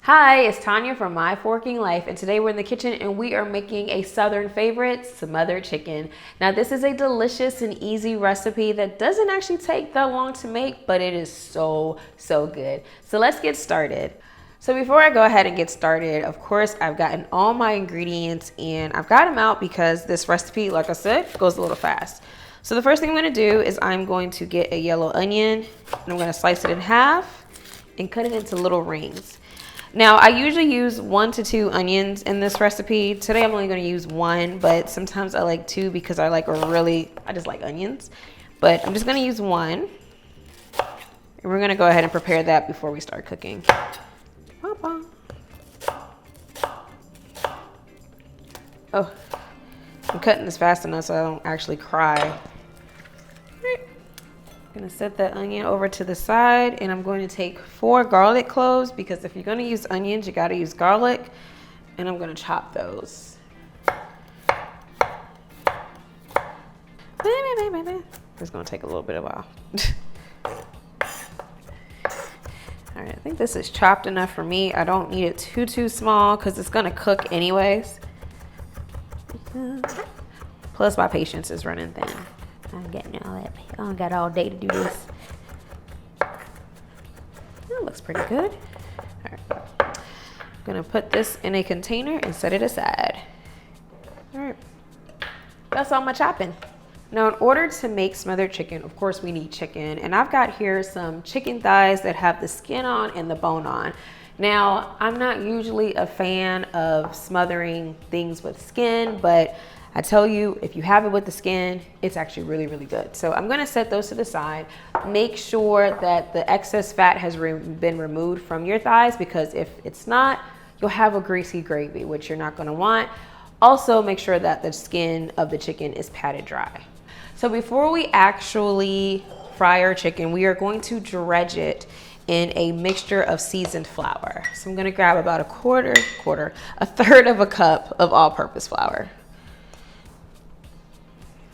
Hi, it's Tanya from My Forking Life, and today we're in the kitchen and we are making a Southern favorite, smothered chicken. Now this is a delicious and easy recipe that doesn't actually take that long to make, but it is so good. So let's get started. So before I go ahead and get started, of course, I've gotten all my ingredients and I've got them out because this recipe, like I said, goes a little fast. So the first thing I'm gonna do is I'm going to get a yellow onion and I'm gonna slice it in half and cut it into little rings. Now, I usually use 1 to 2 onions in this recipe. Today, I'm only going to use 1, but sometimes I like 2 because I just like onions. But I'm just going to use 1. And we're going to go ahead and prepare that before we start cooking. Oh, I'm cutting this fast enough so I don't actually cry. I'm gonna set that onion over to the side and I'm going to take 4 garlic cloves because if you're gonna use onions, you gotta use garlic, and I'm gonna chop those. It's gonna take a little bit of a while. All right, I think this is chopped enough for me. I don't need it too small because it's gonna cook anyways. Plus my patience is running thin. I'm getting all that. I don't got all day to do this. That looks pretty good. All right. I'm gonna put this in a container and set it aside. All right. That's all my chopping. Now, in order to make smothered chicken, of course, we need chicken. And I've got here some chicken thighs that have the skin on and the bone on. Now, I'm not usually a fan of smothering things with skin, but I tell you, if you have it with the skin, it's actually really good. So I'm gonna set those to the side. Make sure that the excess fat has been removed from your thighs, because if it's not, you'll have a greasy gravy, which you're not gonna want. Also, make sure that the skin of the chicken is patted dry. So before we actually fry our chicken, we are going to dredge it in a mixture of seasoned flour. So I'm gonna grab about a third of a cup of all-purpose flour.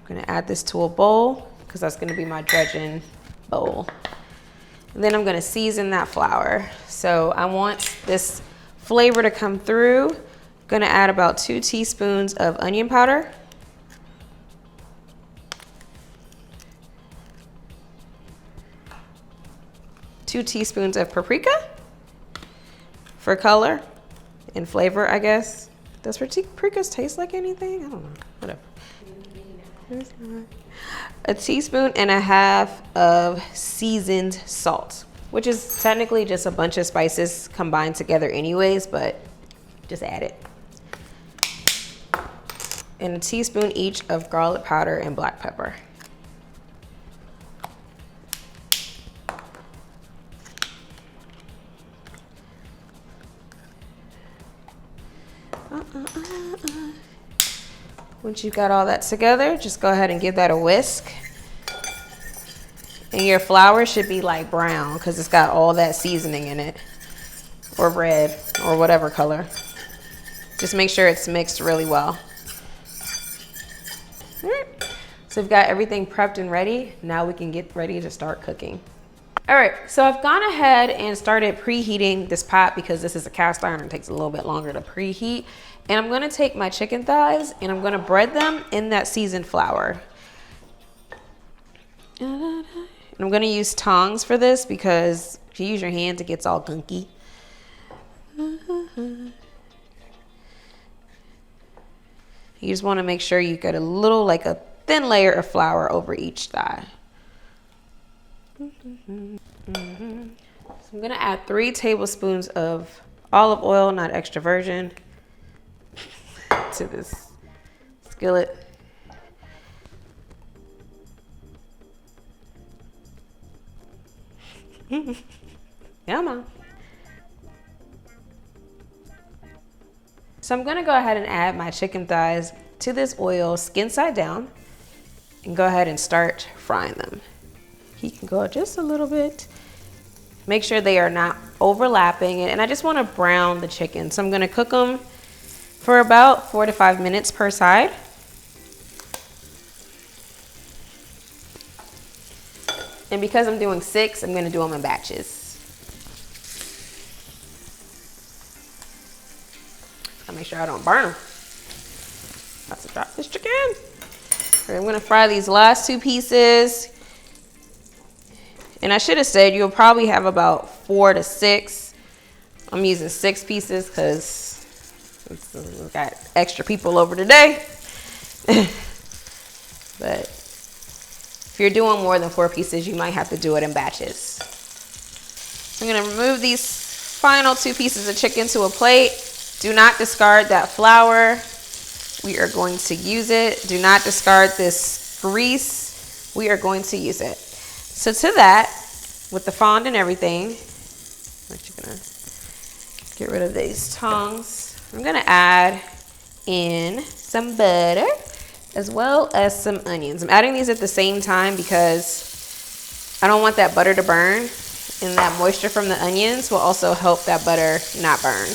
I'm gonna add this to a bowl because that's gonna be my dredging bowl. And then I'm gonna season that flour. So I want this flavor to come through. I'm gonna add about 2 teaspoons of onion powder. Two teaspoons of paprika for color and flavor, I guess. Does paprikas taste like anything? I don't know, whatever. A teaspoon and a half of seasoned salt, which is technically just a bunch of spices combined together anyways, but just add it. And a teaspoon each of garlic powder and black pepper. Once you've got all that together, just go ahead and give that a whisk. And your flour should be like brown because it's got all that seasoning in it, or red, or whatever color. Just make sure it's mixed really well. All right. So we've got everything prepped and ready. Now we can get ready to start cooking. All right, so I've gone ahead and started preheating this pot because this is a cast iron and it takes a little bit longer to preheat. And I'm gonna take my chicken thighs and I'm gonna bread them in that seasoned flour. And I'm gonna use tongs for this because if you use your hands, it gets all gunky. You just wanna make sure you get a little, like a thin layer of flour over each thigh. So I'm gonna add 3 tablespoons of olive oil, not extra virgin, to this skillet. Come on. So I'm gonna go ahead and add my chicken thighs to this oil, skin side down, and go ahead and start frying them. He can go just a little bit. Make sure they are not overlapping, and I just want to brown the chicken. So I'm going to cook them for about 4 to 5 minutes per side. And because I'm doing 6, I'm going to do them in batches. Gotta make sure I don't burn them. About to drop this chicken. All right, I'm gonna fry these last 2 pieces. And I should have said you'll probably have about 4 to 6. I'm using 6 pieces because we've got extra people over today. But if you're doing more than 4 pieces, you might have to do it in batches. I'm gonna remove these final 2 pieces of chicken to a plate. Do not discard that flour. We are going to use it. Do not discard this grease. We are going to use it. So to that, with the fond and everything, I'm just gonna get rid of these tongs. I'm gonna add in some butter as well as some onions. I'm adding these at the same time because I don't want that butter to burn, and that moisture from the onions will also help that butter not burn.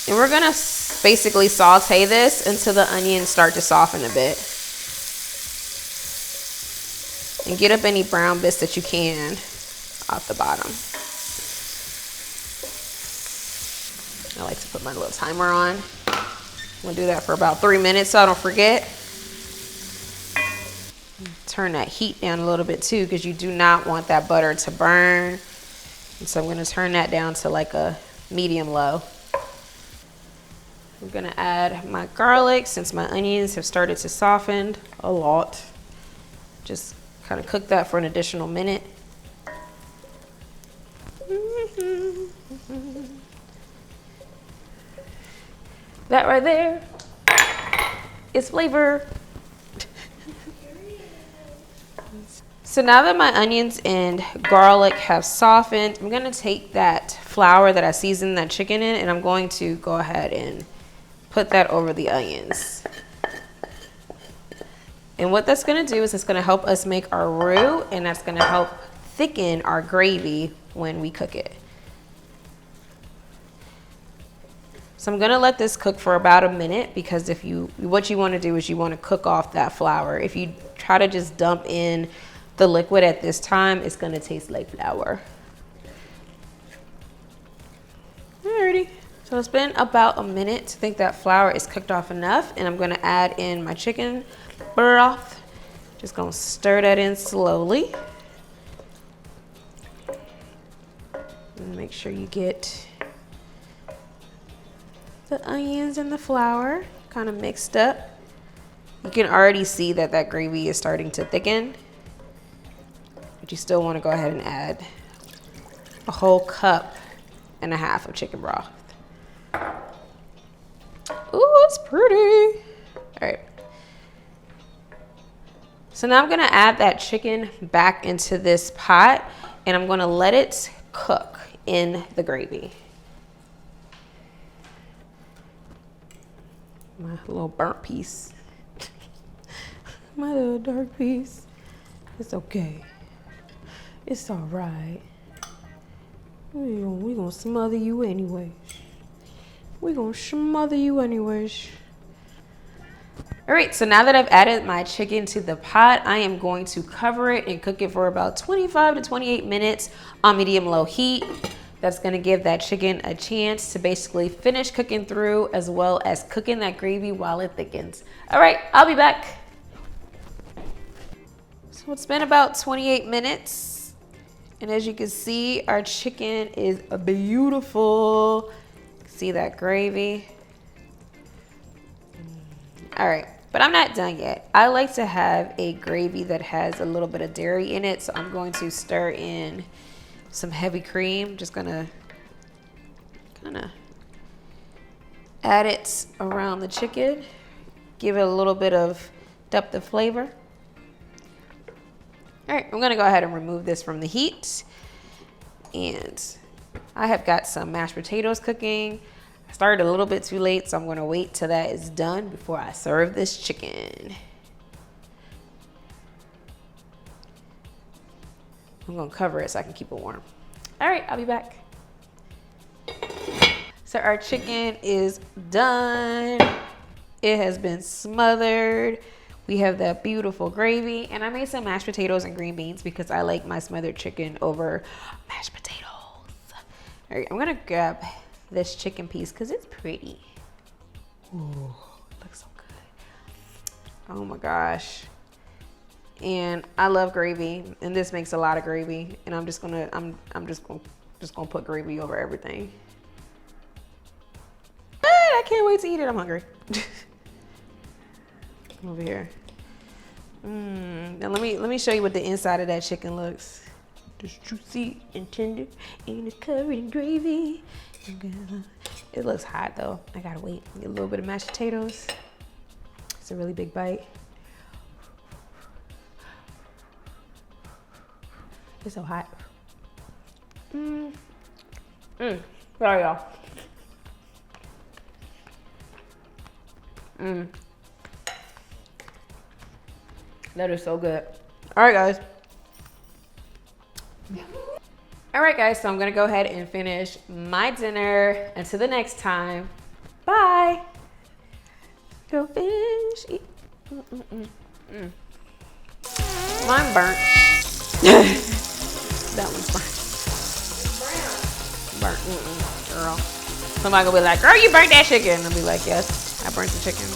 And we're gonna basically saute this until the onions start to soften a bit. And get up any brown bits that you can off the bottom. I like to put my little timer on. I'm gonna do that for about 3 minutes so I don't forget. Turn that heat down a little bit too, because you do not want that butter to burn. And so I'm gonna turn that down to like a medium low. I'm gonna add my garlic since my onions have started to soften a lot. Just kind of cook that for an additional minute. That right there is flavor. So now that my onions and garlic have softened, I'm gonna take that flour that I seasoned that chicken in, and I'm going to go ahead and put that over the onions. And what that's gonna do is it's gonna help us make our roux, and that's gonna help thicken our gravy when we cook it. So I'm gonna let this cook for about a minute, because what you wanna do is you wanna cook off that flour. If you try to just dump in the liquid at this time, it's gonna taste like flour. Alrighty. So it's been about a minute to think that flour is cooked off enough, and I'm gonna add in my chicken broth. Just gonna stir that in slowly. And make sure you get the onions and the flour kind of mixed up. You can already see that that gravy is starting to thicken, but you still want to go ahead and add a whole cup and a half of chicken broth. Ooh, it's pretty. All right. So now I'm gonna add that chicken back into this pot, and I'm gonna let it cook in the gravy. My little burnt piece. My little dark piece. It's okay. It's all right. We gonna smother you anyways. We gonna smother you anyways. All right, so now that I've added my chicken to the pot, I am going to cover it and cook it for about 25 to 28 minutes on medium-low heat. That's gonna give that chicken a chance to basically finish cooking through, as well as cooking that gravy while it thickens. All right, I'll be back. So it's been about 28 minutes. And as you can see, our chicken is beautiful. See that gravy? All right, but I'm not done yet. I like to have a gravy that has a little bit of dairy in it, so I'm going to stir in some heavy cream. Just gonna kind of add it around the chicken, give it a little bit of depth of flavor. All right, I'm gonna go ahead and remove this from the heat. And I have got some mashed potatoes cooking. I started a little bit too late, so I'm gonna wait till that is done before I serve this chicken. I'm gonna cover it so I can keep it warm. All right, I'll be back. So our chicken is done. It has been smothered. We have that beautiful gravy, and I made some mashed potatoes and green beans because I like my smothered chicken over mashed potatoes. All right, I'm gonna grab this chicken piece because it's pretty. Ooh, it looks so good. Oh my gosh. And I love gravy, and this makes a lot of gravy, and I'm just gonna put gravy over everything. I can't wait to eat it. I'm hungry. Over here. Now let me show you what the inside of that chicken looks. It's juicy and tender, and it's covered in gravy. It looks hot though. I gotta wait. Get a little bit of mashed potatoes. It's a really big bite. It's so hot. Sorry, y'all. That is so good. All right, guys. All right, guys, so I'm gonna go ahead and finish my dinner. Until the next time, bye. Go finish. Eat. Mine burnt. That one's burnt. Burnt, girl. Somebody gonna be like, girl, you burnt that chicken. I'll be like, yes, I burnt the chicken.